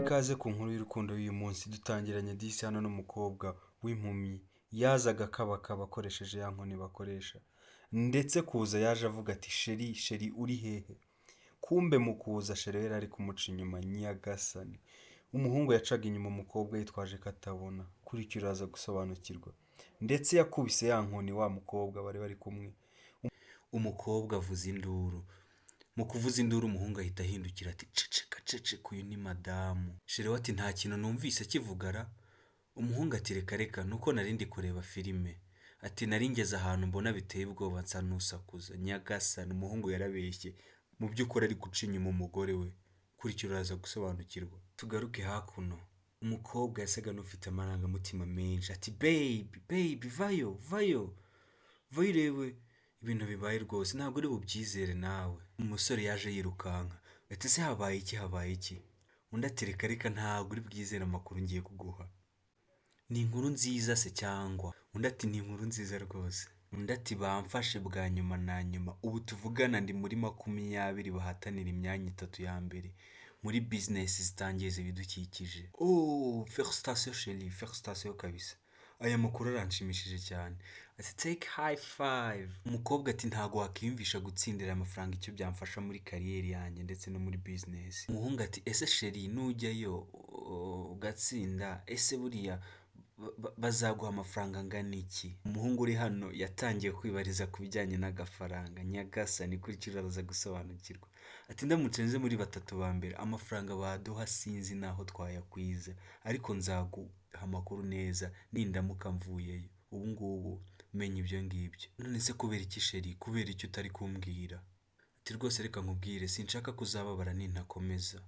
Ikaze ku nkuru y'urukundo y'uyu munsi dutangiranye disi hano n'umukobwa w'impumyi yazaga akabakaba akoresheje ya nkoni bakoresha ndetse kuza yaje avuga ati sheri sheri uri hehe, kumbe mu kuza sheri yari ari kumuca inyuma nyagasani. Umuhungu yacaga inyuma umukobwa yitwaje ko atabona, kurikira uraza gusobanukirwa, ndetse yakubise ya nkoni wa mukobwa bari kumwe. Umukobwa avuza induru, mu kuvuza induru umuhungu ahita ahindukira ati ceceka ceceka uyu ni madamu. Sheri we ati nta kintu numvise kivugara. Umuhungu ati reka reka nuko narindi kureba filime. Ati nari ngeze ahantu mbona biteye ubwoba nsa nusakuza nyagasani. Umuhungu yarabeshye, mu by'ukuri ari guca inyuma umugore we, kurikira uraza gusobanukirwa. Tugaruke hakuno, umukobwa yasaga n'ufite amarangamutima menshi ati baby vayo vayo vayo urebe ibintu bibaye rwose ntabwo uri bubyizere nawe. Umusore yaje yirukanka ati se habaye iki? Undi ati reka reka ntabwo uri bwizere amakuru ngiye kuguha. Ni inkuru nziza se cyangwa? Undi ati ni inkuru nziza rwose. Undi ati bamfashe bwa nyuma na nyuma, ubu tuvugana ndi muri 20 bahatanira imyanya 3 ya mbere muri business zitangiza ibidukikije. Oh felicitation chérie, felicitation kabisa. Aya makuru aranshimishije cyane. Ati take high five. Umukobwa ati ntago wakiyumvisha gutsindira amafaranga icyo byamfasha muri kariyeri yanjye ndetse no muri business. Umuhungu ati ese sheri nujyayo ugatsinda ese buriya bazaguha amafaranga angana iki? Umuhungu uri hano yatangiye kwibariza ku bijyanye n'agafaranga nyagasani, kurikira uraza gusobanukirwa. Ati ndamutse nze muri 3 ba mbere amafaranga baduha sinzi naho twayakwiza, ariko nzaguha amakuru neza nindamuka mvuyeyo. Ubu ngubu menya ibyo ngibyo. None se kubera iki sheri, kubera iki utari kumbwira? Ati rwose reka nkubwire, sinshaka kuzababara nintakomeza,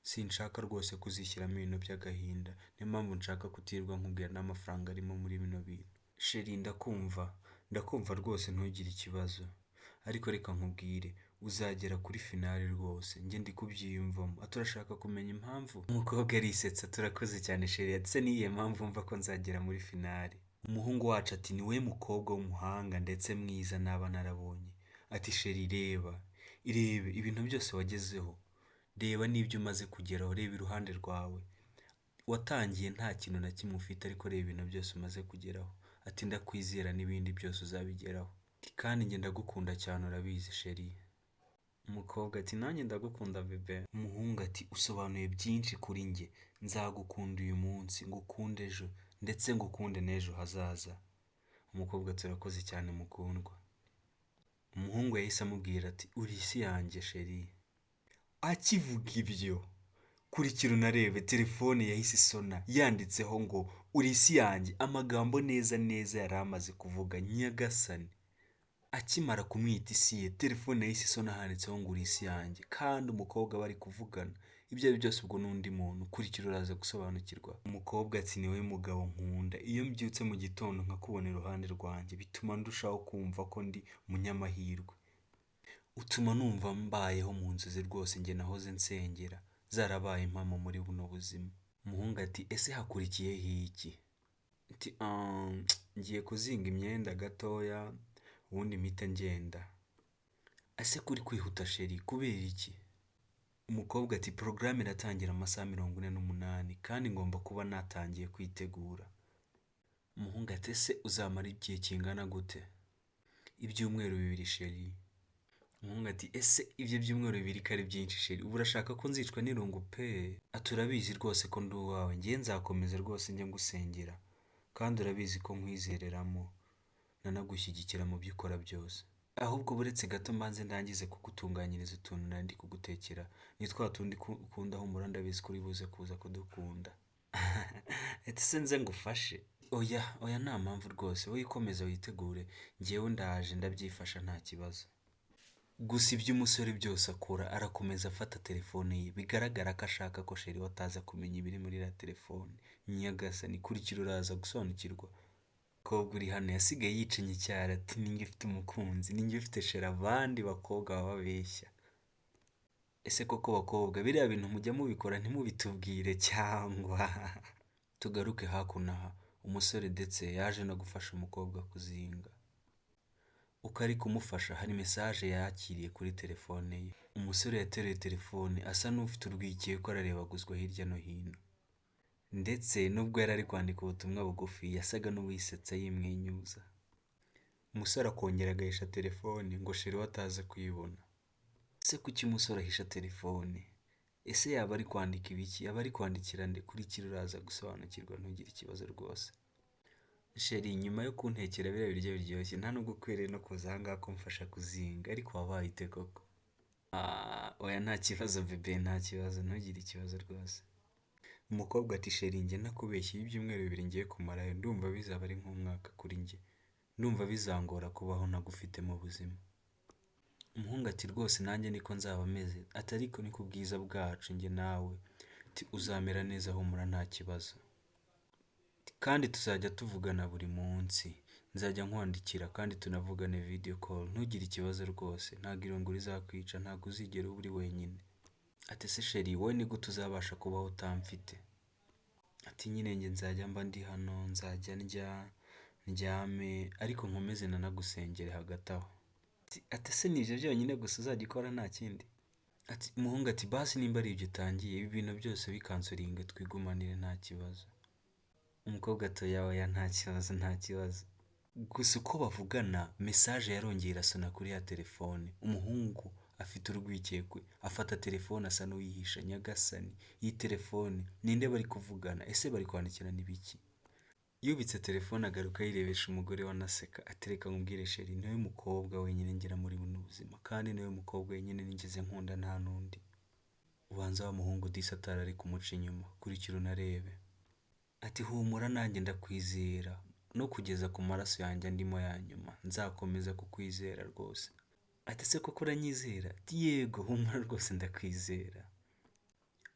sinshaka rwose kuzishyiramo ibintu by'agahinda, niyo mpamvu nshaka kutirwa nkubwira n'amafaranga arimo muri bino bintu. Sheri ndakumva rwose ntugire ikibazo, ariko reka nkubwire uzagera kuri finale rwose, njye ndi kubyiyumvamo. Turashaka kumenya impamvu. Umukobwa arisetsa turakoze cyane sheri, ati se niyihe mpamvu mva ko nzagera muri finale? Umuhungu wacu ati ni we mukobwa w'umuhanga ndetse mwiza naba narabonye. Ati sheri reba ibintu byose wagezeho, reba n'ibyo umaze kugeraho, reba iruhande rwawe, watangiye nta kintu na kimwe ufite ariko reba ibintu byose umaze kugeraho. Ati ndakwizera n'ibindi byose uzabigeraho, kandi njye ndagukunda cyane urabizi sheri. Umukobwa ati nanjye ndagukunda bebe. Umuhungu ati usobanuye byinshi kuri njye, nzagukunda uyu munsi, ngukunde ejo, ndetse ngukunde n'ejo hazaza. Umukobwa ati urakoze cyane mukundwa. Umuhungu yahise amubwira ati uri isi yanjye sheri. Akivuga ibyo, kurikira unarebe telefone yahise isona yanditseho ngo uri isi yanjye, amagambo neza neza yari amaze kuvuga nyagasani. Akimara kumwita isi ye, telefone yahise isona handitseho ngo uri isi yanjye, kandi umukobwa bari kuvugana ibyo ari byose ubwo n'undi muntu, kurikira uraza gusobanukirwa. Umukobwa ati ni we mugabo nkunda, iyo mbyutse mu gitondo nkakubona iruhande rwanjye bituma ndushaho kumva ko ndi umunyamahirwe, utuma numva mbayeho mu nzozi rwose njye nahoze nsengera zarabaye impamo muri buno buzima. Umuhungu ati ese hakurikiyeho iki? Ati ngiye kuzinga imyenda gatoya ubundi mpita ngenda. Ese kuri kwihuta sheri kubera iki? Umukobwa ati porogaramu iratangira amasaha 48 kandi ngomba kuba natangiye kwitegura. Umuhungu ati ese uzamara igihe kingana gute? Ibyumweru 2 sheri. Umuhungu ati ese ibyo byumweru 2 kari byinshi sheri, ubu urashaka ko nzicwa n'irungu pe? Ati urabizi rwose ko ndi uwawe, ngiye nzakomeza rwose njye ngusengera, kandi urabizi ko nkwizereramo nanagushyigikira mu byo ukora byose. Ahubwo buretse gato mbanze ndangize kugutunganyiriza utuntu nandi kugutekera, ni twa tundi ukunda humura ndabizi kuri buze kuza kudukunda. Ati se nze ngufashe? Oya nta mpamvu rwose, wowe ikomeza witegure, ngewe ndaje ndabyifasha nta kibazo. Gusa ibyo umusore byose akora arakomeza afata telefone ye, bigaragara ko ashaka ko sheri wataza kumenya ibiri muri la telefone nyagasani, kurikira uraza gusobanukirwa. Umukobwa uri hano yasigaye yicinye icyara ati ninjye ufite umukunzi, ninjye ufite sheri, abandi bakobwa baba babeshya. Ese koko bakobwa biriya bintu mujya mubikora ntimubitubwire cyangwa? Tugaruke hakuno aha, umusore ndetse yaje no gufasha umukobwa kuzinga. Uko ari kumufasha hari message yakiriye kuri telefone ye. umusore yateruye telefone asa n'ufite urwikekwe ararebaguzwa hirya no hino, ndetse nubwo yari ari kwandika ubutumwa bugufi yasaga n'uwisetsa yimwenyuza. Umusore akongera agahisha telefone ngo sheri we ataza kuyibona. Ese kuki umusore ahisha telefone? Ese yaba ari kwandika ibiki? Yaba ari kwandikira nde? Kurikira uraza gusobanukirwa ntugire ikibazo rwose. Sheri, nyuma yo kuntekera biriya biryo biryoshye nta nubwo ukwiriye no kuza aha ngaha kumfasha kuzinga, ariko wabaye ute koko? Oya nta kibazo bebe, nta kibazo, ntugire ikibazo rwose. Umukobwa ati sheri njye nakubeshye ibyumweru 2 ngiye kumarayo ndumva bizaba ari nk'umwaka kuri njye. Ndumva bizangora kubaho nagufite mu buzima. Umuhungu ati rwose nanjye niko nzaba meze, ati ariko ni ku bwiza bwacu njye nawe. Ati uzamera neza humura nta kibazo. Kandi tuzajya tuvugana buri munsi. Nzajya nkwandikira kandi tunavugane video call. Ntugire ikibazo rwose, ntabwo irungu rizakwica, ntabwo uzigera uba uri wenyine. Ati se sheri wowe ni gute uzabasha kubaho utamfite? Ati nyine njye nzajya mba ndi hano, nzajya ndya, ndyame, ariko nkomeze nanagusengere hagati aho. Ati se nibyo byonyine gusa uzajya ukora nta kindi? Ati umuhungu ati basi nimba ari ibyo utangiye ibi bintu byose bikansuringa twigumanire nta kibazo. Umukobwa atoya oya nta kibazo nta kibazo. Gusa uko bavugana message yarongeye irasona kuri ya telefone. Umuhungu afite urwikekwe afata telefone asa n'uyihisha. Nyagasani iyi telefone ninde bari kuvugana? Ese bari kwandikirana ibiki? Yubitse telefone agaruka yirebesha umugore wanaseka. Atereka nkubwire sheri niwe mukobwa wenyine ngira muri buno buzima, kandi niwe mukobwa wenyine nigeze nkunda nta nundi. Ubanza wa muhungu disi atari ari kumuca inyuma, kurikira unarebe. Ati humura nanjye ndakwizera, no kugeza ku maraso yanjye ndimo ya nyuma nzakomeza kukwizera rwose. Ati se koko uranyizera? Ati yego humura rwose ndakwizera.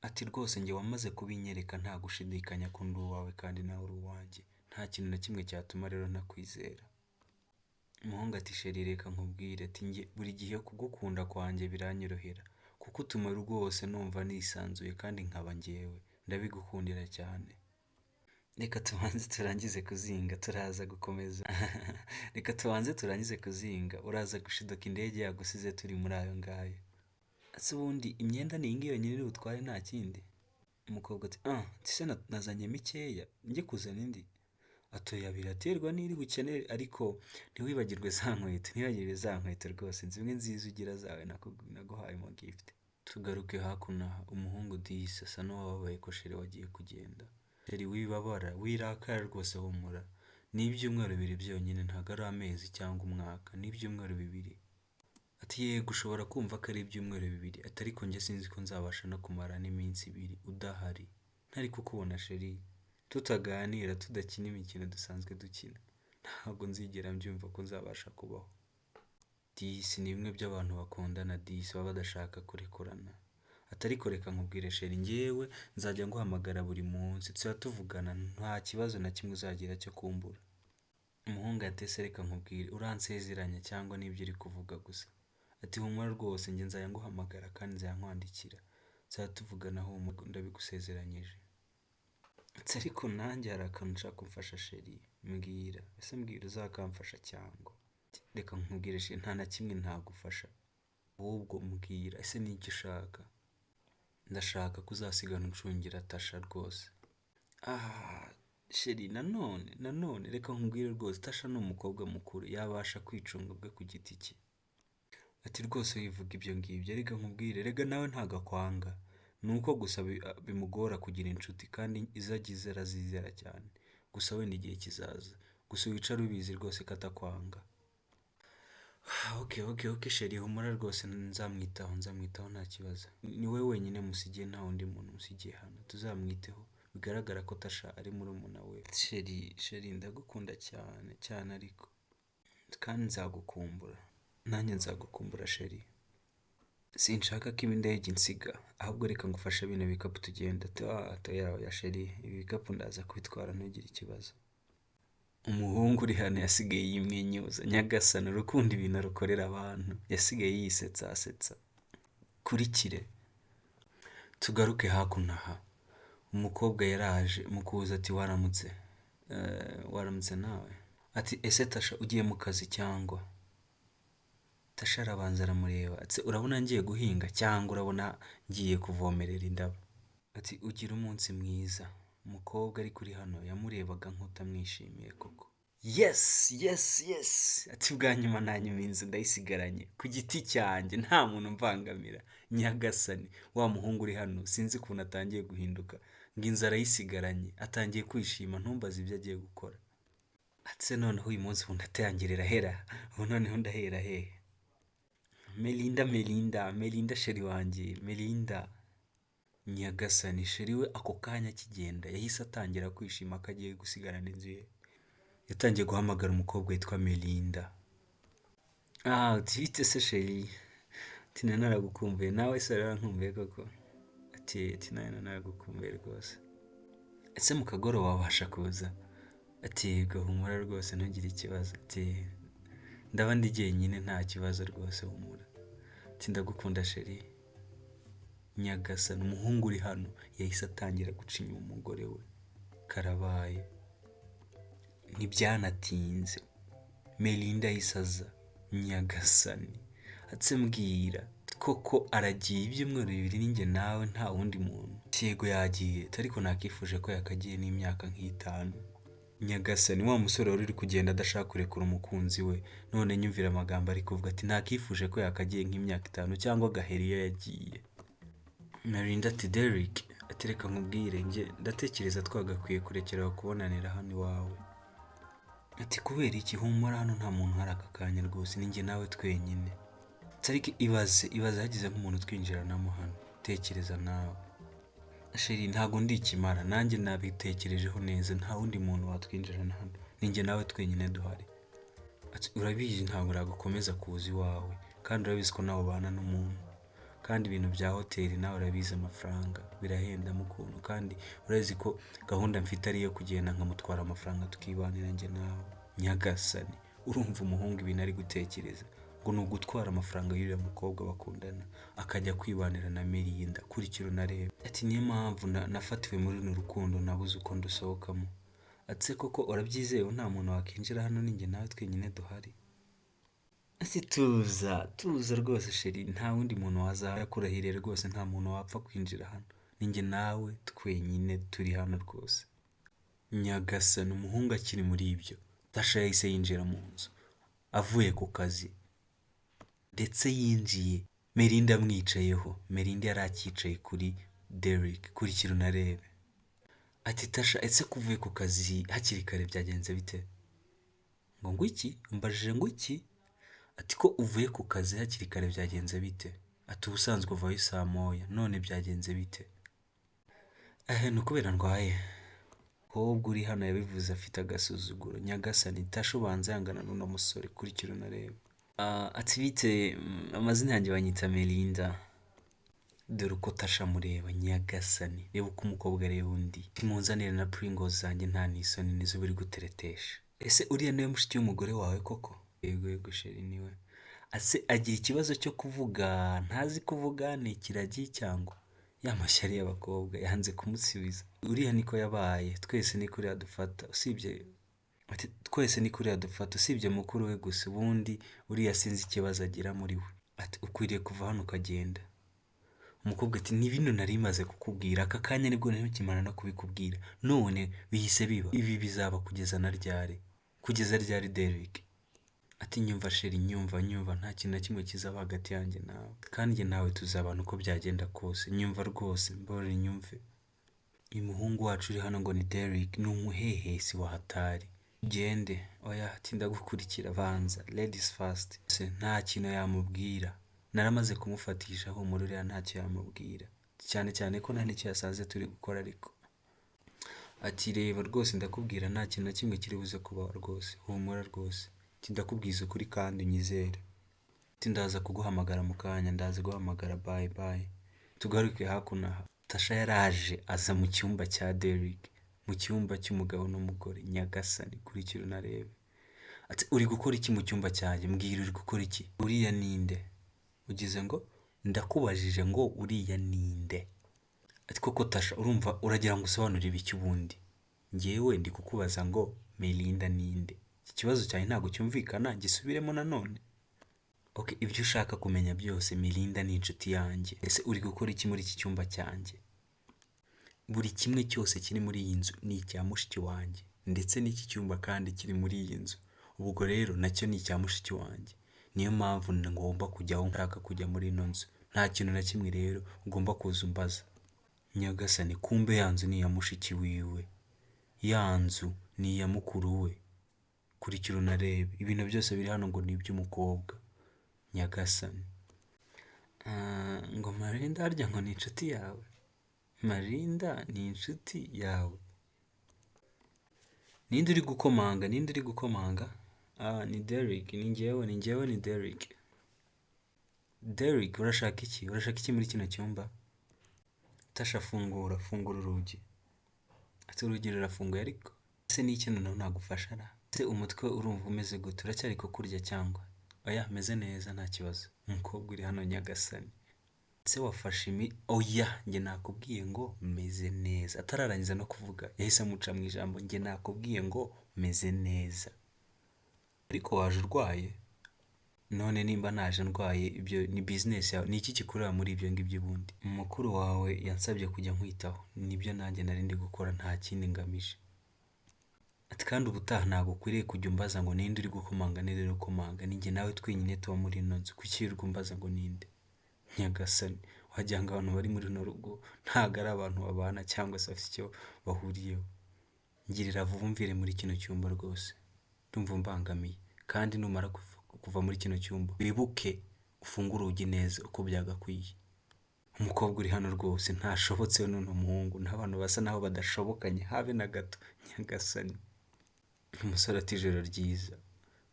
Ati rwose njye wamaze kubinyereka nta gushidikanya ko ndi uwawe kandi nawe uri uwanjye, nta kintu na kimwe cyatuma rero ntakwizera. Umuhungu ati sheri reka nkubwire, ati njye buri gihe kugukunda kwanjye biranyorohera kuko utuma rwose numva nisanzuye kandi nkaba njyewe, ndabigukundira cyane. Reka tubanze turangize kuzinga turaza gukomeza. Reka tubanze turangize kuzinga uraza gushiduka indege yagusize turi muri ayo ngayo. Ese ubundi imyenda ni iyi yonyine iri butware nta kindi? Umukobwa ati se nazanye mikeya njye kuzana indi? Atoya biraterwa n'iri bukenere, ariko ntiwibagirwe za nkweto, ntiwibagirwe za nkweto rwose zimwe nziza ugira zawe naguhaye mu gift. Tugaruke hakuno. Umuhungu disi asa n'uwababaye ko sheri wagiye kugenda. Sheri wibabara wirakara rwose humura, ni ibyumweru 2 byonyine ntabwo ari amezi cyangwa umwaka, ni ibyumweru 2. Ati yego ushobora kumva ko ari ibyumweru 2, ati ariko njye sinzi ko nzabasha no kumara n'iminsi 2 udahari ntari kukubona sheri, tutaganira tudakina imikino dusanzwe dukina, ntabwo nzigera mbyumva ko nzabasha kubaho. Disi ni bimwe by'abantu bakundana disi baba badashaka kurekurana. Ati ariko reka nkubwire sheri njyewe nzajya nguhamagara buri munsi tuzajya tuvugana, nta kibazo na kimwe uzagira cyo kumbura. Umuhungu ati se reka nkubwire uransezeranya cyangwa nibyo uri kuvuga gusa? Ati humura rwose njye nzajya nguhamagara kandi nzajya nkwandikira, tuzajya tuvugana humura ndabigusezeranyije. Ati ariko nanjye hari akantu nshaka kumfasha sheri, mbwira. Ese mbwira uzakamfasha cyangwa? Reka nkubwire sheri nta na kimwe ntagufasha, ahubwo mbwira ese ni iki ushaka? Ndashaka kuzasigana uncungira Tasha rwose. Sheri nanone reka nkubwire rwose Tasha ni umukobwa mukuru yabasha kwicunga bwe ku giti cye. Ati rwose wivuga ibyo ngibyo, reka nkubwire rega nawe ntago akwanga, nuko gusa bimugora kugira inshuti kandi izagize arazizera cyane, gusa wenda igihe kizaza, gusa wicara ubizi rwose ko atakwanga. Okay sheri humura rwose nzamwitaho nta kibazo, ni we wenyine musigiye nta wundi muntu musigiye hano, tuzamwiteho. Bigaragara ko Tasha ari murumuna we. Sheri ndagukunda cyane ariko kandi nzagukumbura, nanjye nzagukumbura sheri. Sinshaka ko indege insiga, ahubwo reka ngufashe bino bikapu tugenda. Ya sheri ibi bikapu ndaza kubitwara ntugire ikibazo. Umuhungu uri hano yasigaye yimwenyuza. Nyagasani urukundo ibintu rukorera abantu, yasigaye yisetsa. Kurikire tugaruke hakuno aha. Umukobwa yaraje mukuza ati waramutse nawe? Ati ese Tasha ugiye mu kazi cyangwa? Tasha arabanza aramureba ati urabona ngiye guhinga cyangwa urabona ngiye kuvomerera indabo? Ati ugira umunsi mwiza. Umukobwa ari kuri hano yamurebaga nk'utamwishimiye koko. Yes, yes, yes. Ati bwa nyuma nanyuma inzu ndayisigaranye ku giti cyanjye nta muntu mvangamira. Nyagasani wa muhungu uri hano sinzi ukuntu atangiye guhinduka ngo inzu arayisigaranye atangiye kwishima ntumbaze ibyo agiye gukora. Ati se noneho uyu munsi ubundi atangirira hera ubu noneho ndahera hehe? Melinda sheri wanjye Melinda. Nyagasani sheri we ako kanya akigenda yahise atangira kwishima ko agiye gusigarana inzu ye. Yatangiye guhamagara umukobwa witwa Melinda. Bite se sheri? Ati naragukumbuye nawe se warankumbuye koko? Ati nawe naragukumbuye rwose. Ese mu kagoroba wabasha kuza? Ati humura rwose ntugire ikibazo. Ati ndaba ndi jyenyine nta kibazo rwose humura. Ati ndagukunda sheri. Nyagasani umuhungu uri hano yahise atangira guca inyuma umugore we. Karabaye. Ntibyanatinze Melinda yahise aza. Nyagasani atse mbwira koko aragiye ibyumweru 2 ninjye nawe nta wundi muntu? Yego yagiye ariko nakifuje ko yakagiye n'imyaka nk'5. Nyagasani wa musore wari uri kugenda adashaka kurekura umukunzi we none nyumvira amagambo ari kuvuga ati nakifuje ko yakagiye nk'imyaka 5 cyangwa gaheri iyo yagiye. Melinda ati Derek ati reka nkubwire njye ndatekereza twagakwiye kurekera kubonanira hano iwawe. Ati kubera iki? Humura hano nta muntu hari aka kanya rwose ninjye nawe twenyine. Ariko ibaze hagize nk'umuntu twinjiranamo hano. Tekereza nawe sheri ntago ndi ikimara nanjye nabitekerejeho neza nta wundi muntu watwinjirana hano ninjye nawe twenyine duhari. Ati urabizi ntabwo uragukomeza kuza iwawe kandi urabizi ko nawe ubana n'umuntu kandi ibintu bya hoteli nawe urabizi amafaranga birahenda mu kuntu kandi urazi ko gahunda mfite ari iyo kugenda nkamutwara amafaranga tukibanira njye nawe. Nyagasani urumva umuhungu ibintu ari gutekereza ngo ni ugutwara amafaranga y'uriya mukobwa bakundana akajya kwibanira na Melinda kurikira unareba. Ati niyo mpamvu nafatiwe muri runo rukundo nabuze uko ndusohokamo. Ati koko urabyizeye nta muntu wakinjira hano ninjye nawe twenyine duhari? Ati tuza rwose sheri nta wundi muntu wazakurahiriye rwose nta muntu wapfa kwinjira hano ninjye nawe twenyine turi hano rwose. Nyagasani umuhungu akiri muri ibyo Tasha yahise yinjira mu nzu avuye ku kazi ndetse yinjiye Melinda amwicayeho. Melinda yari akicaye kuri Derek kurikira unarebe. Ati Tasha ese kuvuye ku kazi hakiri kare byagenze bite? Ngo iki? Umbajije ngo iki? Ati ko uvuye ku kazi hakiri kare byagenze bite? Ati ubusanzwe uvayo saa moya none byagenze bite? Ni ukubera ndwaye. Ahubwo uri hano yabivuze afite agasuzuguro. Nyagasani Tasha ubanza yangana n'uno musore kurikira unarebe. Ati bite amazina yanjye banyita Melinda. Dore uko Tasha amureba. Nyagasani reba uko umukobwa areba undi. Timunzanire na Pringles zanjye nta n'isoni nizo biri guteretesha. Ese uriya niwe mushiki w'umugore wawe koko? Yego sheri niwe. Ase agira ikibazo cyo kuvuga ntazi kuvuga ni ikiragi cyangwa y'amashyari y'abakobwa yanze kumusubiza. Uriya niko yabaye twese niko yadufata usibye mukuru we gusa ubundi uriya sinzi ikibazo agira muri we. Ati ukwiriye kuva hano ukagenda. Umukobwa ati ni bino nari maze kukubwira aka kanya nibwo nari kimara no kubikubwira none bihise biba ibi bizaba kugeza na ryari? Kugeza ryari Derek? Ati nyumva sheri nyumva nta kintu na kimwe kizaba hagati yanjye nawe kandi njye nawe tuzabana uko byagenda kose. Nyumva rwose mbore nyumve. Uyu muhungu wacu uri hano ngo ni Derek ni umuhehesi wa hatari. Gende oya ati ndagukurikira banza ladies first. Nta kintu yamubwira naramaze kumufatisha aho muri uriya ntacyo yamubwira cyane ko nta n'icyo yasanze turi gukora ariko. Ati reba rwose ndakubwira nta kintu na kimwe kiri buze kuba rwose humura rwose. Ndakubwiza ukuri kandi unyizere. Ati ndaza kuguhamagara mu kanya ndaza guhamagara bye. Tugaruke hakuno aha. Tasha yaraje aza mu cyumba cya Derek mu cyumba cy'umugabo n'umugore. Nyagasani kurikira unarebe. Ati uri gukora iki mu cyumba cyanjye? Mbwira uri gukora iki? Uriya ninde? Ugize ngo ndakubajije ngo uriya ninde? Ati koko Tasha urumva uragira ngo usobanurire ibiki ubundi? Ngewe ndi kukubaza ngo Melinda ninde? Ikibazo cyawe ntabwo cyumvikana gisubiremo nanone. Okay, ibyo ushaka kumenya byose, Melinda ni inshuti yanjye. Ese uri gukora iki muri iki cyumba cyanjye? Buri kimwe cyose kiri muri iyi nzu ni icya mushiki wanjye, ndetse n'iki cyumba kandi kiri muri iyi nzu. Ubwo rero nacyo ni icya mushiki wanjye. Niyo mpamvu ngomba kujya aho nshaka kujya muri ino nzu. Nta kintu na kimwe rero ugomba kuza umbaza. Nyagasani, kumbe ya nzu ni iya mushiki wiwe, ya nzu ni iya mukuru we. Kurikira unarebe, ibintu byose biri hano ngo ni iby'umukobwa. Nyagasani. Ngo Marinda harya ngo ni inshuti yawe? Marinda ni inshuti yawe? Ninde uri gukomanga? Ninde uri gukomanga? Ni Derek. Ni njyewe ni Derek. Derek, urashaka iki? Urashaka iki muri kino cyumba? Tasha, fungura urugi. Ati urugi rurafunguye ariko ese ni iki noneho nagufasha ra? Ese umutwe urumva umeze gute? Uracyari kukurya cyangwa? Oya, meze neza nta kibazo. Umukobwa uri hano Nyagasani. Ese wafashe oya, njye nakubwiye ngo meze neza. Atararangiza no kuvuga yahise amuca mu ijambo, njye nakubwiye ngo meze neza. Ariko waje urwaye? None nimba naje ndwaye, ibyo ni business yawe. Ni iki kikureba muri ibyo ngibyo ubundi? Mukuru wawe yansabye kujya nkwitaho, nibyo nanjye nari ndi gukora, nta kindi ngamije. Ati kandi ubutaha ntabwo ukwiriye kujya umbaza ngo ninde uri gukomanga, ninde uri gukomanga. Ni njye nawe twenyine tuba muri ino nzu, kuki uri kumbaza ngo ninde? Nyagasani, wagira ngo abantu bari muri runo rugo ntabwo ari abantu babana cyangwa se bafite icyo bahuriyeho. Ngirira vuba umvire muri kino cyumba rwose, ndumva umbangamiye. Kandi numara kuva muri kino cyumba wibuke ufungure urugi neza uko byagakwiye. Umukobwa uri hano rwose ntashobotse, none umuhungu n'abantu basa naho badashobokanye habe na gato. Nyagasani. Umusore ati ijoro ryiza,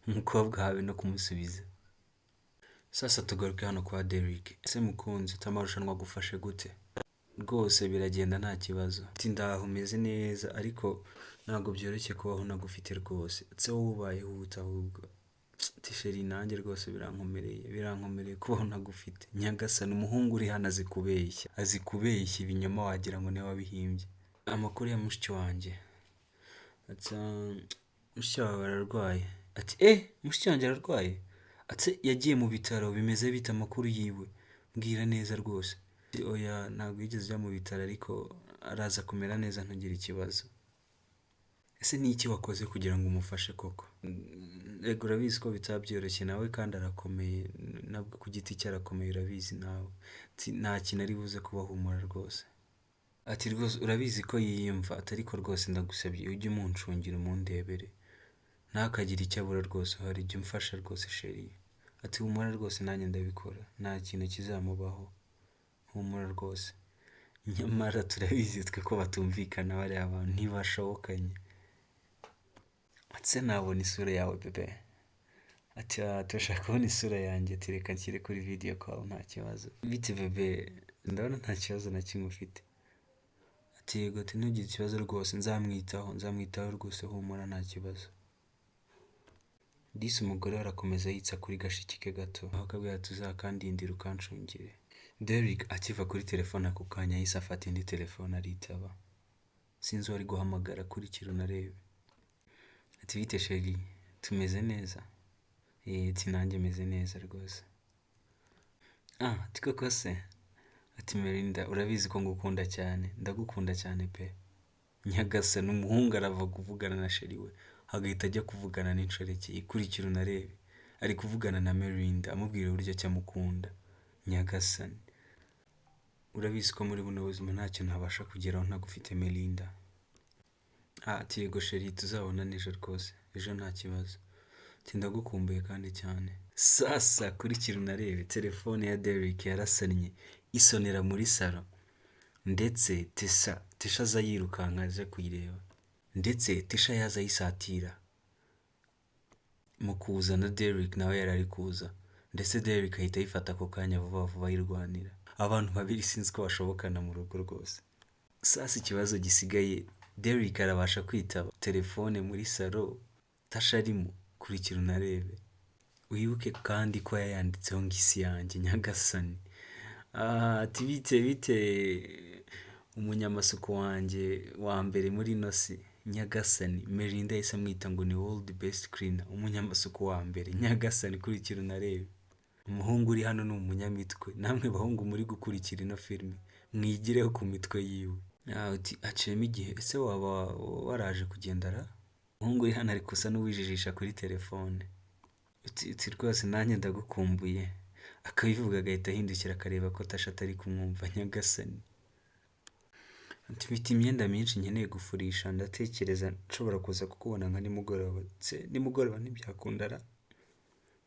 umukobwa habe no kumusubiza. Sasa tugaruke hano kwa Derek. Ese mukunzi, amarushanwa agufashe gute? Rwose biragenda nta kibazo. Ati ndaho meze neza, ariko ntabwo byoroshye kubaho nagufite rwose. Ese wowe ubayeho ute ahubwo? Ati sheri, nanjye rwose birankomereye kubaho nagufite. Nyagasani, umuhungu uri hano azi kubeshya ibinyoma wagira ngo niwe wabihimbye. Amakuru ya mushiki wanjye. Ati mushiki wawe ararwaye. Ati mushiki wanjye ararwaye? Ati yagiye mu bitaro, bimeze bite amakuru yiwe? Mbwira neza rwose. Oya, ntabwo yigeze ajya mu bitaro, ariko araza kumera neza ntugire ikibazo. Ese ni iki wakoze kugira ngo umufashe koko? Ego urabizi ko bitaba byoroshye, nawe kandi arakomeye, nabwo ku giti cye arakomeye, urabizi nawe. Nta kintu ari buze kubahumura rwose. Ati rwose urabizi ko yiyumva, ariko rwose ndagusabye ujye umuncungira umundebere, ntakagire icyo abura rwose, hari ijya umfasha rwose sheri. Ati humura rwose, nanjye ndabikora, nta kintu kizamubaho, humura rwose. Nyamara turabizi twe ko batumvikana, bariya abantu ntibashobokanye. Ati nabona isura yawe bebe? Ati turashaka kubona isura yanjye. Ati reka nshyire kuri video call nta kibazo. Bite bebe? Ndabona nta kibazo na kimwe ufite. Ati yego, ati ntugire ikibazo rwose, nzamwitaho rwose, humura nta kibazo. Disi umugore arakomeza yitsa kuri gashiki ke gato, aho akabwira tuzakandindira ukanshungire. Derek akiva kuri telefone ako kanya yahise afata indi telefone aritaba. Sinzi uwari guhamagara, kurikira unarebe. Ati bite sheri, tumeze neza? Ati nanjye meze neza rwose. Ati koko se? Ati Melinda, urabizi ko ngukunda cyane, ndagukunda cyane pe. Nyagasani, umuhungu arava kuvugana na sheri we, agahita ajya kuvugana n'inshoreke. Ikurikira unarebe, ari kuvugana na Melinda amubwira uburyo cyamukunda. Nyagasani, urabizi ko muri buno buzima nta kintu ntabasha kugeraho ntagufite Melinda. Ati yego sheri, tuzabona ejo rwose, ejo nta kibazo. Ati ndagukumbuye kandi cyane. Sasa kurikira unarebe, telefone ya Derek yarasannye isonera muri salo, ndetse Tisha aza yirukanka aje kuyireba, ndetse Tisha yaza ayisatira mu kuza na Derek nawe yari ari kuza, ndetse Derek ahita ayifata ako kanya vuba vuba ayirwanira. Abantu babiri sinzi ko bashobokana mu rugo rwose. Sasa ikibazo gisigaye, Derek arabasha kwitaba telefone muri salo Tasha arimo? Kurikira unarebe. Wibuke kandi ko yayanditseho ngo isi yanjye. Nyagasani. Ati bite umunyamasuku wanjye wa mbere muri ino si. Nyagasani, Melinda yahise amwita ngo ni world best cleaner, umunyamasuku wa mbere. Nyagasani, kurikira unarebe. umuhungu uri hano ni umunyamitwe, namwe bahungu muri gukurikira ino filime mwigireho ku mitwe yiwe. Uti haciyemo igihe, ese waba waraje kugendara? Umuhungu uri hano ari gusa n'uwijijisha kuri telefone. Uti rwose nanjye ndagukumbuye, akabivuga agahita ahindukira akareba ko Tasha atari kumwumva. Nyagasani, ati mfite imyenda myinshi nkeneye gufurisha, ndatekereza nshobora kuza kukubona nka nimugoroba. Nimugoroba ntibyakundara?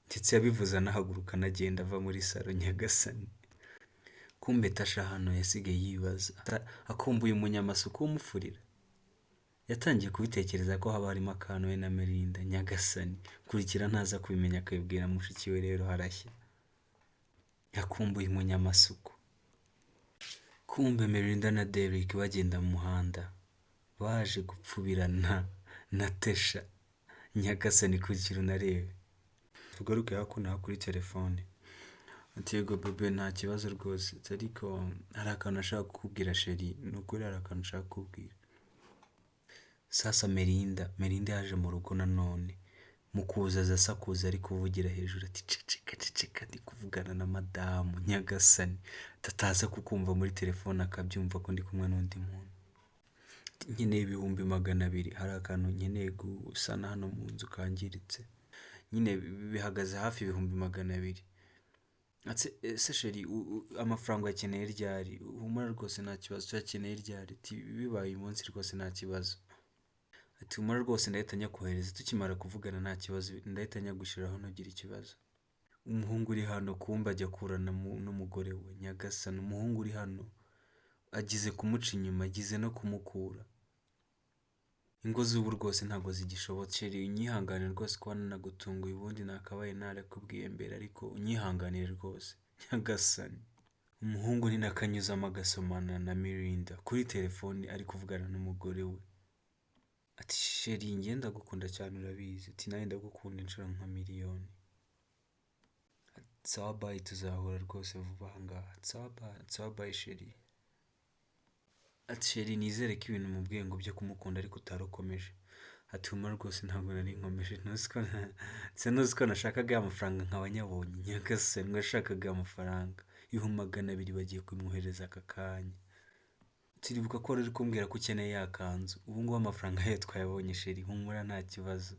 Ndetse yabivuze anahaguruka anagenda ava muri salo. Nyagasani, kumbe Tasha hano yasigaye yibaza, akumbuye umunyamasuku w'umufurira. Yatangiye kubitekereza ko haba harimo akantu we na Melinda. Nyagasani, kurikira ntaza kubimenya akabibwira mushiki we, rero harashya. Yakumbuye umunyamasuku. Kumbe Melinda na Derek bagenda mu muhanda baje gupfubirana na Tasha. Nyagasani, kurikira unarebe. Tugaruke hakuno kuri telefone. Ati yego bebe, nta kibazo rwose, ariko hari akantu ashaka kukubwira sheri. Ni ukuri hari akantu ashaka kukubwira. Sasa Melinda yaje mu rugo nanone, mu kuza aza asakuza ari kuvugira hejuru ati ceceka ndi kuvugana na madamu. Nyagasani, tataza kukumva muri telefone akabyumva ko ndi kumwe n'undi muntu. Nkeneye 200,000, hari akantu nkeneye gusana hano mu nzu kangiritse. Nyine bihagaze hafi 200,000. Ese sheri, amafaranga yakeneye ryari? Humura rwose nta kibazo, cyakeneye ryari? Ati bibaye umunsi rwose nta kibazo. Ati humura rwose ndahita nyakohereza, tukimara kuvugana nta kibazo, ndahita nyagushyiraho ntugire ikibazo. Umuhungu uri hano kumba ajya kurana n'umugore we. Nyagasani, umuhungu uri hano agize kumuca inyuma, agize no kumukura. Ingo z'ubu rwose ntabwo zigishobotse. Sheri, unyihangane rwose kuba nanagutunguye, ubundi nakabaye narakubwiye mbere, ariko unyihanganire rwose. Nyagasani, umuhungu ni nakanyuzamo agasomana na Melinda kuri telefone ari kuvugana n'umugore we. Ati sheri, njye ndagukunda cyane urabizi. Ati nawe ndagukunda inshuro nka miliyoni. Sawa bye, tuzahura rwose vuba aha ngaha. Sawa bye sheri. Ati sheri, nizere ko ibintu mubwiye ngo byo kumukunda ariko utarukomeje. Ati humura rwose ntabwo nari nkomeje, ntuzi ko nashakaga amafaranga nkaba nyabonye. Nyagasani, nashakaga amafaranga 200,000 bagiye kumwohereza aka kanya. Turibuka ko rero kumbwira ko ukeneye yakanzu, ubu ngubu amafaranga yayo twayabonye sheri, humura nta kibazo.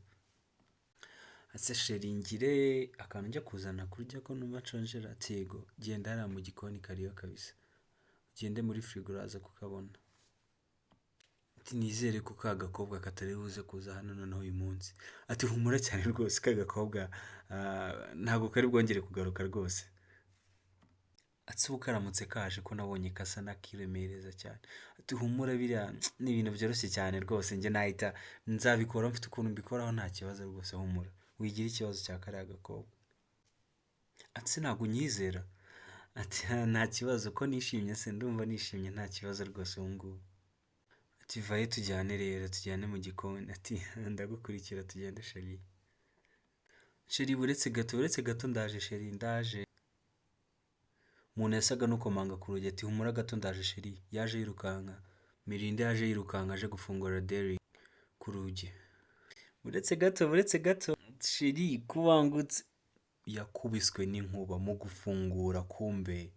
Ase sheri, ngire akantu njya kuzana kurya ko numva nshonjera. Ati yego, genda hariya mu gikoni kariyo kabisa, ugende muri firigo uraza kukabona. Ati nizere ko ka gakobwa katari buze kuza hano noneho uyu munsi. Ati humura cyane rwose, ka gakobwa ntabwo kari bwongere kugaruka rwose. Ati ubu karamutse kaje ko nabonye kasa nakiremereza cyane. Ati humura, biriya ni ibintu byoroshye cyane rwose, njye nahita nzabikora, mfite ukuntu mbikoraho, nta kibazo rwose, humura wigira ikibazo cya kariya gakobwa. Ati ntabwo unyizera? Ati nta kibazo, ko nishimye se, ndumva nishimye, nta kibazo rwose ubu ngubu. Ati vaye tujyane rero, tujyane mu gikoni. Ati ndagukurikira, tugende sheri. Sheri, buretse gato ndaje sheri, ndaje. Umuntu yasaga n'ukomanga ku rugi. Ati humura gato ndaje sheri. Yaje yirukanka. Melinda yaje yirukanka aje gufungura Derek ku rugi. Buretse gato sheri, kubangutse. Yakubiswe n'inkuba mu gufungura, kumbe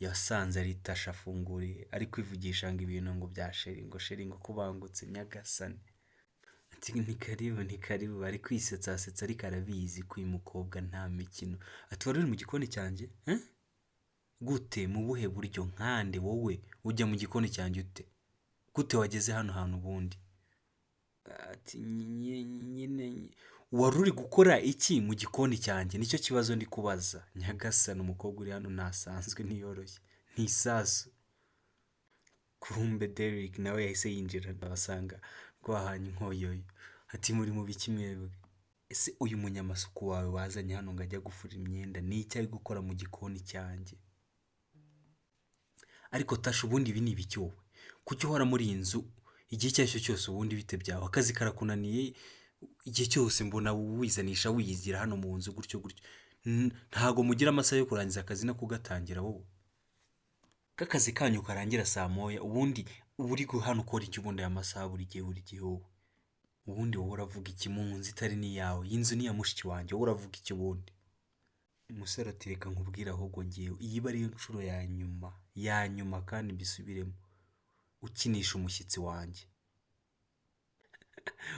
yasanze ari Tasha afunguriye, ari kwivugisha ngo ibintu ngo bya sheri, ngo sheri ngo kubangutse. Nyagasani, ati ni karibu, ari kwisetsa ariko arabizi ko uyu mukobwa nta mikino. Ati wari uri mu gikoni cyanjye? Gute, mu buhe buryo? Nkande wowe ujya mu gikoni cyanjye ute? Gute wageze hano hantu ubundi? Ati nyine wari uri gukora iki mu gikoni cyanjye? Nicyo kibazo ndi kubaza. Nyagasani, umukobwa uri hano ntasanzwe, ntiyoroshye, ntisasu. Kumbe Derek nawe yahise yinjira, abasanga rwahanye inkoyoyo. Ati muri mu biki mwebwe? Ese uyu munyamasuku wawe wazanye hano ngo ajya gufura imyenda ni icyo ari gukora mu gikoni cyanjye? Ariko Tasha, ubundi ibi ni ibiki wowe? Kuki uhora muri iyi nzu igihe icyo ari cyo cyose? Ubundi bite byawe? Akazi karakunaniye? Igihe cyose mbona wizanisha wiyigira hano mu nzu gutyo. Ntago mugira amasaha yo kurangiza akazi no kugatangira wowe? Kakazi kanyu karangira saa moya, ubundi uri hano ukora iki ubundi aya masaha buri gihe wowe? Ubundi wowe uravuga iki mu nzu itari n'iyawe? Iyi nzu ni iya mushiki wanjye, wowe uravuga iki ubundi? umusore ati reka nkubwire ahubwo ngewe iyi iba ariyo nshuro ya nyuma kandi mbisubiremo ukinisha umushyitsi wanjye.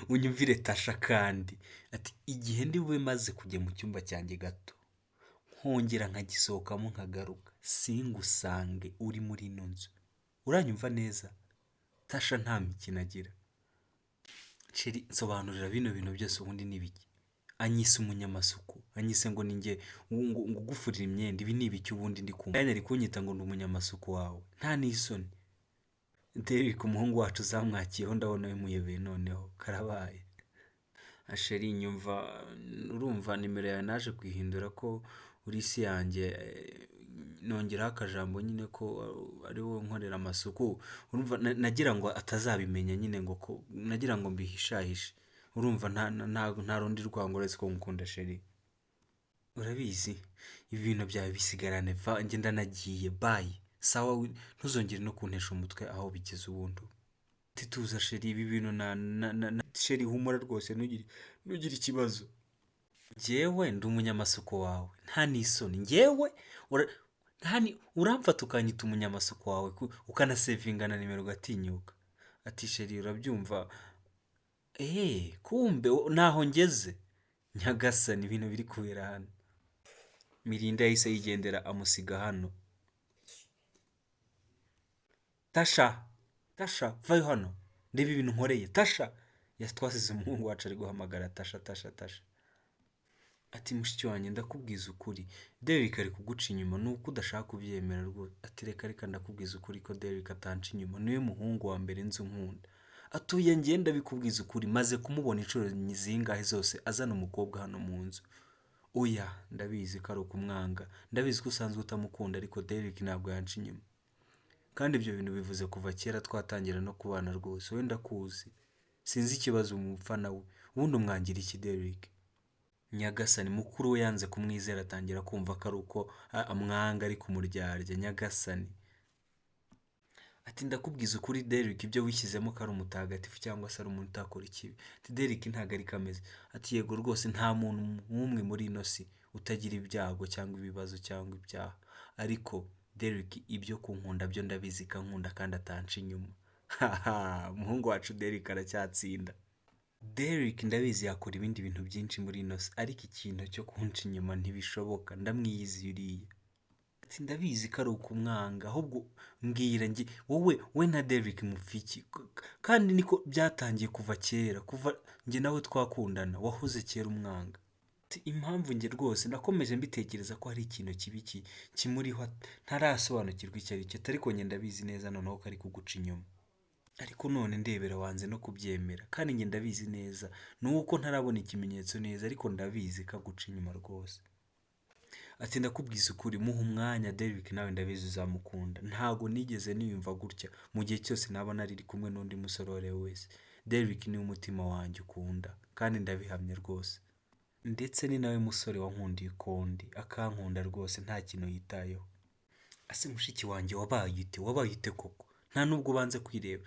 Unyumvire Tasha kandi ati igihe ndi bube maze kujya mu cyumba cyanjye gato nkongera nkagisohokamo nkagaruka singusange uri muri ino nzu, uranyumva neza? Tasha nta mikino agira. Sheri nsobanurira bino bintu byose ubundi ni ibiki? Anyise umunyamasuku, anyise ngo ninjye ngo ugufurira imyenda, ibi ni ibiki ubundi ndi kumva? Ari kunyita ngo ndi umunyamasuku wawe, nta n'isoni. Derek umuhungu wacu zamwakiyeho ndabona bimuyobeye noneho karabaye. Sheri nyumva, urumva nimero yawe naje kuyihindura ko uri isi yanjye, nongeraho akajambo nyine ko ari wowe nkorera amasuku, urumva nagira ngo atazabimenya nyine ngo ko nagira ngo mbihishahishe, urumva nta rundi rwango uretse ko ngukunda Sheri. Urabizi ibi bintu byawe bisigarane, va njye ndanagiye, bye. Sawa ntuzongere no kuntesha umutwe aho bigeze ubundi. Tituza Sheri, ibi bintu Sheri humura rwose, ntugire ikibazo. Njyewe ndi umunyamasuku wawe, nta n'isoni. Njyewe uramfata ukanyita umunyamasuku wawe ukanasevinga na nimero ugatinyuka. Ati Sheri urabyumva? Kumbe naho ngeze. Nyagasani ibintu biri kubera hano. Mirinda yahise yigendera amusiga hano. Tasha vayo hano, ndeba ibintu nkoreye. Tasha twasize umuhungu wacu ari guhamagara Tasha. Ati mushiki wanjye ndakubwiza ukuri, Derek ari kuguca inyuma nuko udashaka kubyemera rwose. Ati reka ndakubwiza ukuri ko Derek atanca inyuma, niwe muhungu wa mbere nzi nkunda. Atuye ngenda bikubwiza ukuri, maze kumubona inshuro zingahe zose azana umukobwa hano mu nzu. Oya ndabizi ko ari ukumwanga, ndabizi ko usanzwe utamukunda, ariko Derek ntabwo yanca inyuma. Kandi ibyo bintu bivuze kuva kera twatangira no kubana rwose, wenda kuzi sinzi ikibazo umupfa nawe, ubundi umwangira iki Derek? Nyagasani mukuru we yanze kumwizera, atangira kumva ko ari uko amwanga ari kumuryarya. Nyagasani ati ndakubwiza ukuri Derek, ibyo wishyizemo ko ari umutagatifu cyangwa se ari umuntu utakora ikibi. Ati Derek ntabwo ari kameze. Ati yego rwose nta muntu n'umwe muri ino si utagira ibyago cyangwa ibibazo cyangwa ibyaha, ariko Derek ibyo kunkunda byo ndabizi ko ankunda kandi atanca inyuma. Umuhungu wacu Derek aracyatsinda. Derek ndabizi yakora ibindi bintu byinshi muri ino si, ariko ikintu cyo kunca inyuma ntibishoboka, ndamwiyiziriye. Ati ndabizi ko ari ukumwanga, ahubwo mbwira wowe na Derek mufiki? Kandi niko byatangiye kuva kera, kuva njye nawe twakundana wahoze kera umwanga. Impamvu njye rwose nakomeje mbitekereza ko hari ikintu kibi kimuriho ntarasobanukirwa icyo ari cyo, ariko njye ndabizi neza noneho ko ari kuguca inyuma. Ariko none ndebera wanze no kubyemera, kandi njye ndabizi neza nuko ntarabona ikimenyetso neza, ariko ndabizi ko aguca inyuma rwose. Ati ndakubwiza ukuri, muha umwanya Derek, nawe ndabizi uzamukunda. Ntago nigeze niyumva gutya mu gihe cyose naba nari kumwe n'undi musore uwo ari we wese. Derek ni umutima wanjye ukunda, kandi ndabihamya rwose. Ndetse ni nawe musore wankundiye ukundi, akankunda rwose nta kintu yitayeho. Ase mushiki wanjye wabaye ute koko? Nta nubwo ubanze kwireba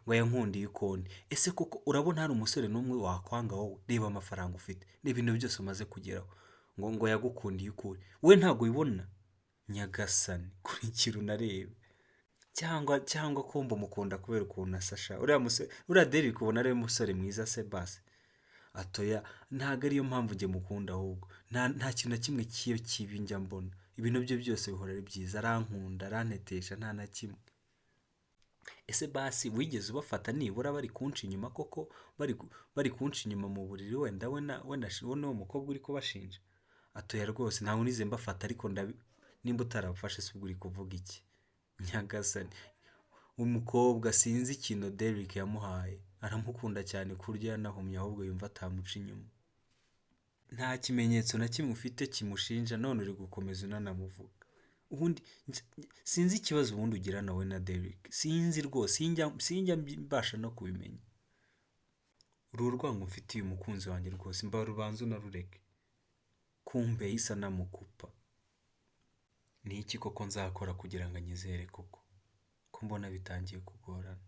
ngo yankundiye ukundi. Ese koko urabona hari umusore n'umwe wakwanga wowe? Reba amafaranga ufite, reba ibintu byose umaze kugeraho, ngo yagukundiye ukuri. We ntabwo ubibona? Nyagasani kurikira unarebe. Cyangwa kumva umukunda kubera ukuntu asasha. Uriya Derek ubona ari umusore mwiza se basi? Atoya ntabwo ariyo mpamvu njye mukunda, ahubwo nta kintu na kimwe kibi njya mbona. Ibintu bye byose bihora ari byiza, arankunda, arantetesha, nta na kimwe. Ese basi wigeze ubafata nibura bari kunca inyuma koko, bari kunca inyuma mu buriri wenda n'uwo mukobwa uri kubashinja? Atoya rwose ntabwo nize mbafata, ariko nimba utarabafashe se ubwo uri kuvuga iki? Nyagasani umukobwa sinzi ikintu Derek yamuhaye, aramukunda cyane ku buryo yanahumye ahubwo yumva atamuca inyuma. Nta kimenyetso na kimwe ufite kimushinja, none uri gukomeza unanamuvuga. Ubundi sinzi ikibazo ubundi ugira nawe na Derek, sinzi rwose, sinjya mbasha no kubimenya. Uru rwango mfitiye umukunzi wanjye rwose mba rubanza unarureke. Kumbe isa namukupa. Ni iki koko nzakora kugira ngo anyizere koko? Ko mbona bitangiye kugorana.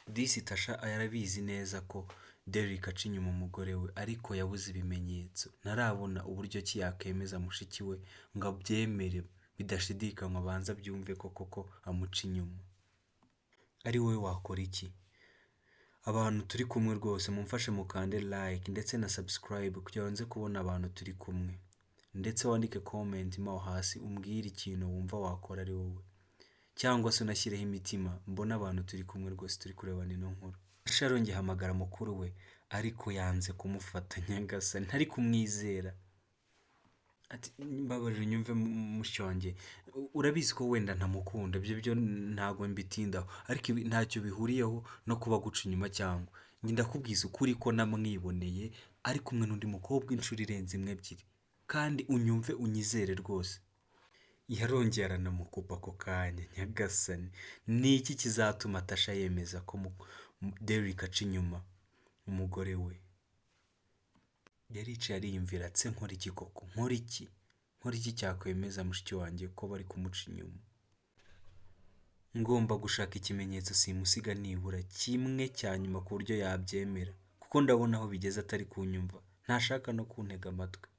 Disi Tasha yarabizi neza ko Derrick aca inyuma umugore we ariko yabuze ibimenyetso. Ntarabona uburyo ki yakemeza mushiki we ngo abyemere bidashidikanywa abanza abyumve ko koko amuca inyuma. Ari wowe wakora iki? Abantu turi kumwe rwose mumfashe mukande like ndetse na subscribe kugira ngo nze kubona abantu turi kumwe. Ndetse wandike comment mo hasi umbwire ikintu wumva wakora ari wowe. Cyangwa se unashyireho imitima mbona abantu turi kumwe rwose turi kurebana ino nkuru. Tasha arongeye ahamagara mukuru we ariko yanze kumufata Nyagasani, ntari kumwizera. Ati mbabarira unyumve mushiki wanjye, urabizi ko wenda ntamukunda, ibyo ntago mbitindaho, ariko ibi ntacyo bihuriyeho no kuba guca inyuma cyangwa. Njye ndakubwiza ukuri ko namwiboneye ari kumwe n'undi mukobwa inshuro irenze imwe ebyiri, kandi unyumve unyizere rwose. Yarongeye aranamukupa ako kanya. Nyagasani, ni iki kizatuma Tasha yemeza ko Derrick aca inyuma umugore we? Yaricaye ariyumvira atse nkora iki koko, nkora iki cyakwemeza mushiki wanjye ko bari kumuca inyuma? Ngomba gushaka ikimenyetso simusiga nibura kimwe cya nyuma ku buryo yabyemera, kuko ndabona aho bigeze atari kunyumva, ntashaka no kuntega amatwi.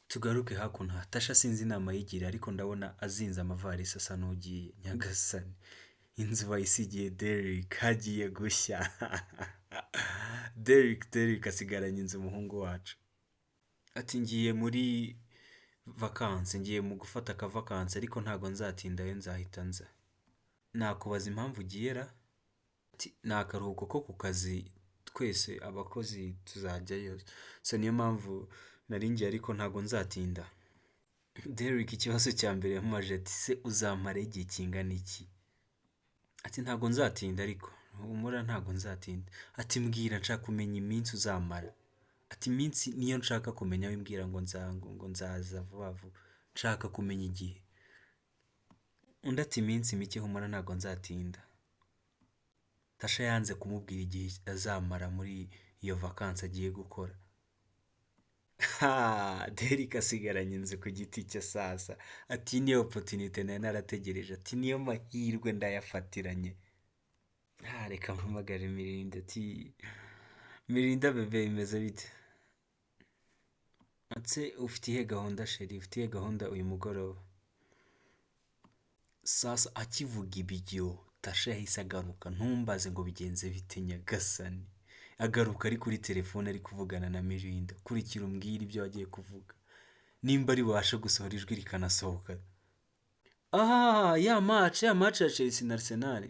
Tugaruke hakuno. Tasha sinzi inama yigira ariko ndabona azinze amavarisi asa n'ugiye. Nyagasani, inzu bayisigiye Derrick, hagiye gushya. Derrick asigaranye inzu umuhungu wacu. Ati ngiye muri vakansi, ngiye mu gufata akavakansi ariko ntago nzatindayo, nzahita nza. Nakubaza impamvu ugiye ra? Ati ni akaruhuko ko ku kazi, twese abakozi tuzajyayo, so niyo mpamvu nari ngiye ariko ntago nzatinda. Derrick ikibazo cya mbere yamubaje ati se uzampara igihe kingana iki? Ati ntago nzatinda ariko humura ntago nzatinda. Ati mbwira, nshaka kumenya iminsi uzamara. Ati iminsi niyo nshaka kumenya, wimbwira ngo nzaza vuba vuba, nshaka kumenya igihe. Undi ati iminsi mike, humura ntago nzatinda. Tasha yanze kumubwira igihe azamara muri iyo vakansi agiye gukora. Derrick asigaranye inzu ku giti cye sasa. Ati niyo opportunity nari narategereje, ati niyo mahirwe ndayafatiranye. Reka mpamagare Mirinda. Ati Mirinda bebe, imeze bite? Ati ufite ihe gahunda sheri, ufite ihe gahunda uyu mugoroba? Sasa akivuga ibyo Tasha yahise agaruka. Ntumbaze ngo bigenze bite Nyagasani. Agaruka ari kuri telefone ari kuvugana na Mirinda. Kurikira umbwira ibyo wagiye kuvuga, nimba ari bubashe gusohora ijwi rikanasohoka. Ya match ya Chelsea na Arsenal.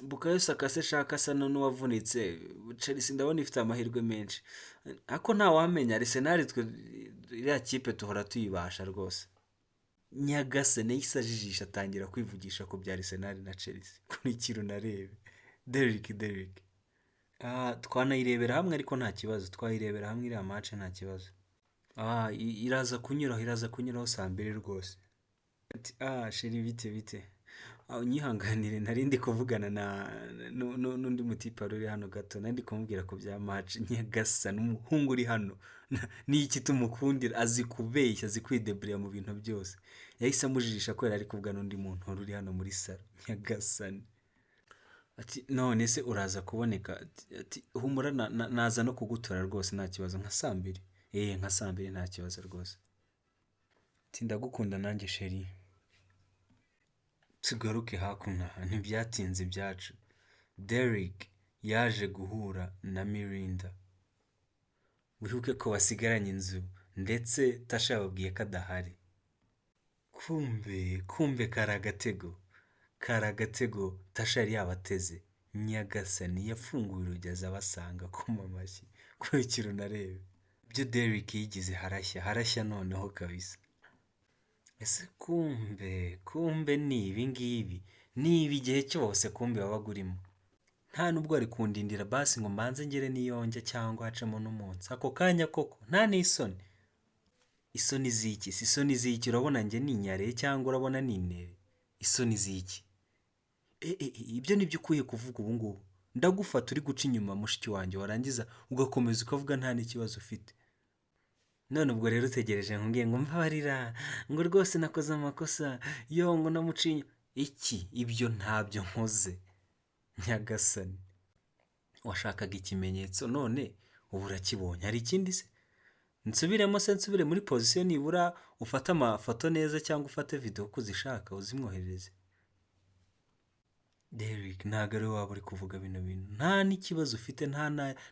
Bukayo Saka se shaka asa n'uwavunitse. Chelsea ndabona ifite amahirwe menshi, ariko nta wamenya. Arsenal twe iriya kipe tuhora tuyibasha rwose. Nyagasani yahise ajijisha atangira kwivugisha ku bya Arsenal na Chelsea. Kurikira unarebe. Derrick. Twanayirebera hamwe ariko nta kibazo, twayirebera hamwe iriya match nta kibazo. Iraza kunyuraho saa 2 rwose. Ati sheri bite. Unyihanganire, nari ndi kuvugana n'undi mutipa uri hano gato, nari ndi kumubwira ku bya match. Nyagasani, umuhungu uri hano ni iki tumukundira? Azi kubeshya, azi kwideburira mu bintu byose. Yahise amujijisha ko yari ari kuvugana n'undi muntu uri hano muri salo. Nyagasani. Ati none se uraza kuboneka? Ati humura naza no kugutora rwose nta kibazo, nka saa 2. Nka saa 2 nta kibazo rwose. Ati ndagukunda nanjye sheri. Tugaruke hakuno. Ntibyatinze ibyacu. Derrick yaje guhura na Mirinda. Wibuke ko basigaranye inzu ndetse Tasha yababwiye ko adahari. Kumbe karagatego Tasha yari yabateze. Nyagasani, yafunguye urugezi abasanga kuma amashyi. Kurikira unarebe. Ibyo Derrick yigize harashya noneho kabisa. Ese kumbe ni ibi ngibi, niba igihe cyose kumbe wabaga urimo. Nta nubwo ari kundindira basi ngo mbanze ngere niyonjya cyangwa hacemo n'umunsi. Ako kanya koko nta n'isoni. Isoni ziki? Si isoni ziki? Urabona njye ninyareye cyangwa urabona ninere? Isoni ziki? Ibyo nibyo ukwiye kuvuga ubu ngubu. Ndagufata uri guca inyuma mushiki wanjye, warangiza ugakomeza ukavuga nta n'ikibazo ufite. None ubwo rero utegereje nkubwiye ngo mbabarira, ngo rwose nakoze amakosa, ngo namucinye iki? Ibyo ntabyo nkoze. Nyagasani, washakaga ikimenyetso none ubu urakibonye, hari ikindi se? Nsubiremo se, nsubire muri pozisiyo nibura ufate amafoto neza cyangwa ufate video uko uzishaka uzimwoherereze? Derek ntabwo ari wowe waba uri kuvuga bino bintu, nta n'ikibazo ufite,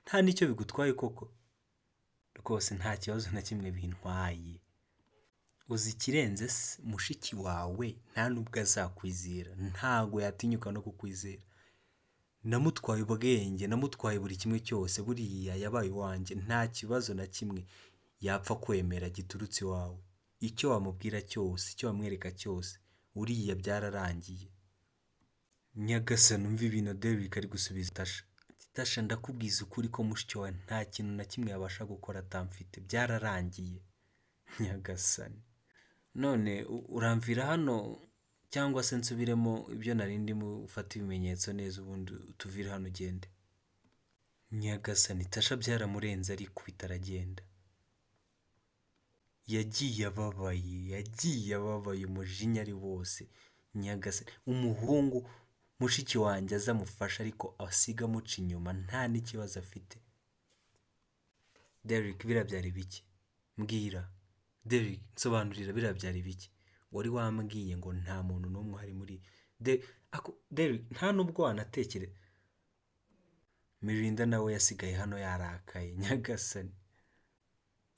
nta n'icyo bigutwaye koko. Rwose nta kibazo na kimwe bintwaye. Uzi ikirenze se, mushiki wawe nta nubwo azakwizera, ntago yatinyuka no kukwizera. Namutwaye ubwenge, namutwaye buri kimwe cyose, buriya yabaye iwanjye, nta kibazo na kimwe yapfa kwemera giturutse iwawe. Icyo wamubwira cyose, icyo wamwereka cyose, uriya byararangiye. Nyagasani umva ibintu Derek ari gusubiza Tasha. Tasha ndakubwiza ukuri ko mushiki wawe nta kintu na kimwe yabasha gukora atamfite, byararangiye. Nyagasani. None uramvira hano cyangwa se nsubiremo ibyo nari ndimo ufata ibimenyetso neza ubundi tuvire hano ugende? Nyagasani Tasha byaramurenze arikubita aragenda. Yagiye ababaye umujinya ari wose. Nyagasani umuhungu mushiki wanjye azamufasha ariko asiga amuca inyuma nta n'ikibazo afite. Derek biriya byari biki? Mbwira. Derek nsobanurira biriya byari biki? Wari wambwiye ngo nta muntu n'umwe uhari muri Derek nta nubwo wanatekere. Mirinda nawe yasigaye hano yarakaye. Nyagasani.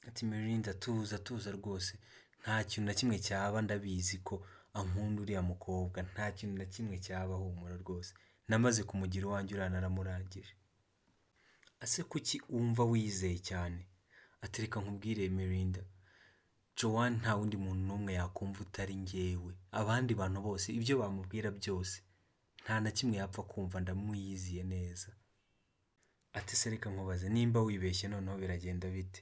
Ati Mirinda tuza rwose, nta kintu na kimwe cyaba, ndabizi ko ankunda uriya mukobwa, nta kintu na kimwe cyaba, humura rwose, namaze kumugira uwanjye uriya naramurangije. Ase kuki wumva wizeye cyane? Ati reka nkubwire Mirinda, Joanne nta wundi muntu n'umwe yakumva utari njyewe, abandi bantu bose ibyo bamubwira byose nta na kimwe yapfa kumva, ndamwiyiziye neza. Ati se reka nkubaze, nimba wibeshye noneho biragenda bite?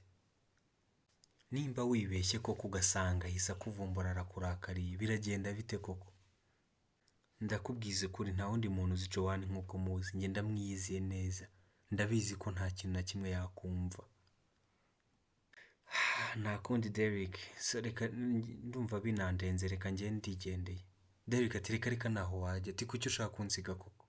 Nimba wibeshye koko ugasanga ahise akuvumbura arakurakariye, biragenda bite koko? Ndakubwize kuri nta wundi muntu uzi Joanne nk'uko muzi, njye ndamwiyiziye neza, ndabizi ko nta kintu na kimwe yakumva. Nta kundi Derek, reka ndumva binandenze, reka njye ndigendeye. Derek ati reka naho wajya, ati kuki ushaka kunsiga koko?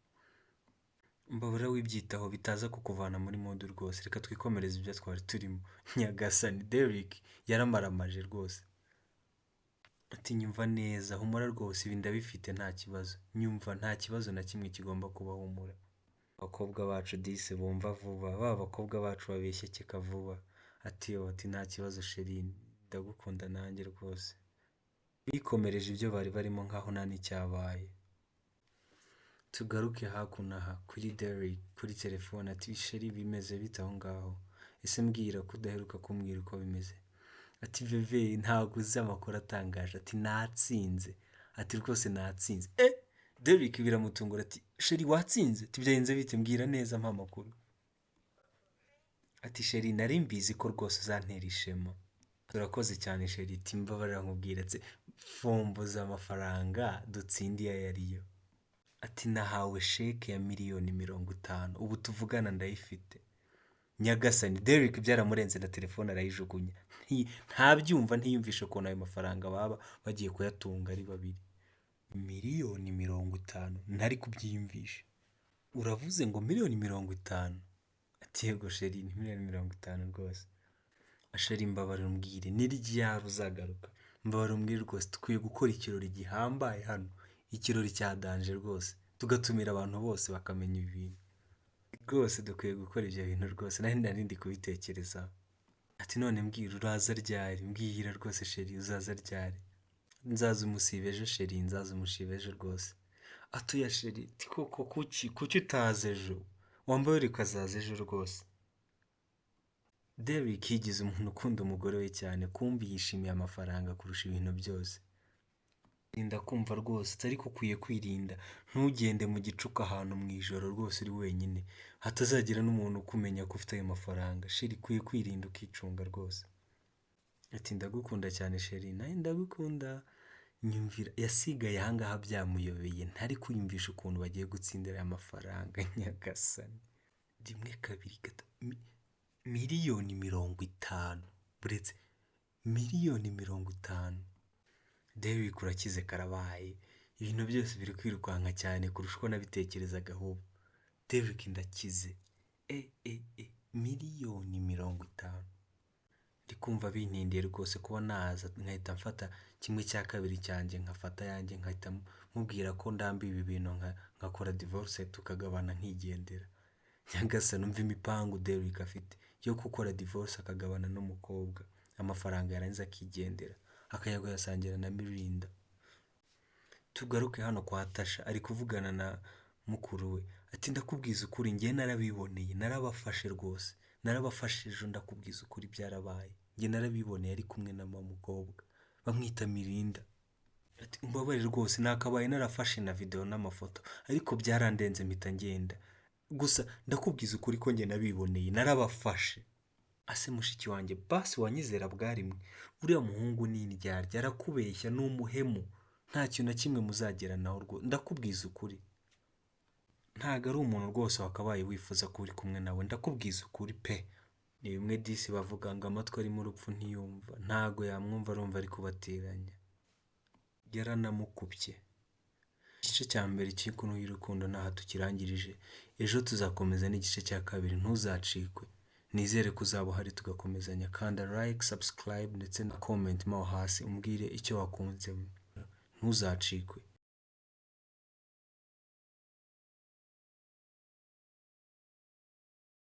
Mbabura wibyitaho bitaza kukuvana muri mode rwose, reka twikomereze ibyo twari turimo. Nyagasani Derek yaramaramaje rwose. Ati nyumva neza, humura rwose, ibi ndabifite nta kibazo, nyumva nta kibazo na kimwe kigomba kuba, humura. Abakobwa bacu dise bumva vuba, ba bakobwa bacu babeshyekeka vuba. Ati nta kibazo Sherine, ndagukunda nanjye rwose. Bikomereje ibyo bari barimo nkaho nta n'icyabaye. Tugaruke hakuno aha kuri Derek kuri telefone. Ati Sheri bimeze bite aho ngaho? Ese mbwira ko udaheruka kumbwira uko bimeze. Ati Veve ntabwo uzi amakuru atangaje, ati natsinze, ati rwose natsinze. Derek biramutungura ati Sheri watsinze? Ati byagenze bite, mbwira neza mpa amakuru. Ati Sheri nari mbizi ko rwose uzantera ishema. Turakoze cyane Sheri, ati mbabarira nkubwira, ati fomboza amafaranga dutsindiye ayo ariyo. Ati nahawe sheke ya miliyoni 50, ubu tuvugana ndayifite. Nyagasani Derek byaramurenze na telefone arayijugunya, ntabyumva, ntiyumvishe ukuntu ayo mafaranga baba bagiye kuyatunga ari babiri. Miliyoni 50 ntari kubyiyumvisha. Uravuze ngo miliyoni 50? Ati yego Sheri ni miliyoni 50 rwose. Asheri mbabarira umbwire ni ryari uzagaruka, mbabarira umbwire rwose, tukwiye gukora ikirori gihambaye hano, ikirori cya danje rwose, tugatumira abantu bose bakamenya ibintu rwose, dukwiye gukora ibyo bintu rwose, nari ndi kubitekereza. Ati none mbwira uraza ryari? Mbwira rwose Sheri uzaza ryari? Nzaza umusibe ejo Sheri, nzaza umushibe ejo rwose. Atuya Sheri, koko kuki utaza ejo? Wambaye uri kazaza ejo rwose. Derek yigize umuntu ukunda umugore we cyane, kumbi yishimiye amafaranga kurusha ibintu byose. Rinda kumva rwose, ariko ukwiye kwirinda, ntugende mu gicuku ahantu mu ijoro rwose uri wenyine, hatazagira n'umuntu ukumenya ko ufite ayo mafaranga. Sheri ukwiye kwirinda ukicunga rwose. Ati ndagukunda cyane Sheri, nawe ndagukunda. Nyumvira yasigaye ahangaha byamuyobeye, ntari kwiyumvisha ukuntu bagiye gutsindira aya mafaranga. Nyagasani. 1 2 3 miliyoni 50, buretse miliyoni 50. Derek urakize karabaye, ibintu byose biri kwirukanka cyane kurusha uko nabitekerezaga ahubwo. Derek ndakize, miliyoni 50. Ndi kumva bintindiye rwose kuba naza nkahita mfata 1/2 cyanjye nkafata yanjye nkahita mubwira ko ndambiwe ibi bintu nkakora divorce tukagabana nkigendera. Nyagasani umva imipangu Derrick afite yo gukora divorce akagabana n'umukobwa, amafaranga yarangiza akigendera akajya kuyasangira na Melinda. Tugaruke hano kwa Tasha ari kuvugana na mukuru we ati ndakubwiza ukuri njye narabiboneye, narabafashe rwose, narabafashe ejo ndakubwiza ukuri byarabaye, njye narabiboneye ari kumwe na mukobwa bamwita Melinda. Ati umbabarire rwose nakabaye narafashe na video n'amafoto ariko byarandenze mpita ngenda, gusa ndakubwiza ukuri ko njye nabiboneye narabafashe. Ase mushiki wanjye basi wanyizera bwarimwe, uriya muhungu ni indyarya arakubeshya n'umuhemu, nta kintu na kimwe muzagera naho rwose ndakubwiza ukuri. Ntago ari umuntu rwose wakabaye wifuza ko uri kumwe nawe, ndakubwiza ukuri pe. Ni bimwe disi bavuga ngo amatwi arimo urupfu ntiyumva, ntago yamwumva arumva ari kubateranya. Yaranamukubye. Igice cya mbere cy'inkuru y'urukundo naha tukirangirije, ejo tuzakomeza n'igice cya kabiri, ntuzacikwe. Nizere ko uzaba uhari tugakomezanya, kanda like, subscribe ndetse na comment mo hasi umbwire icyo wakunze, ntuzacikwe.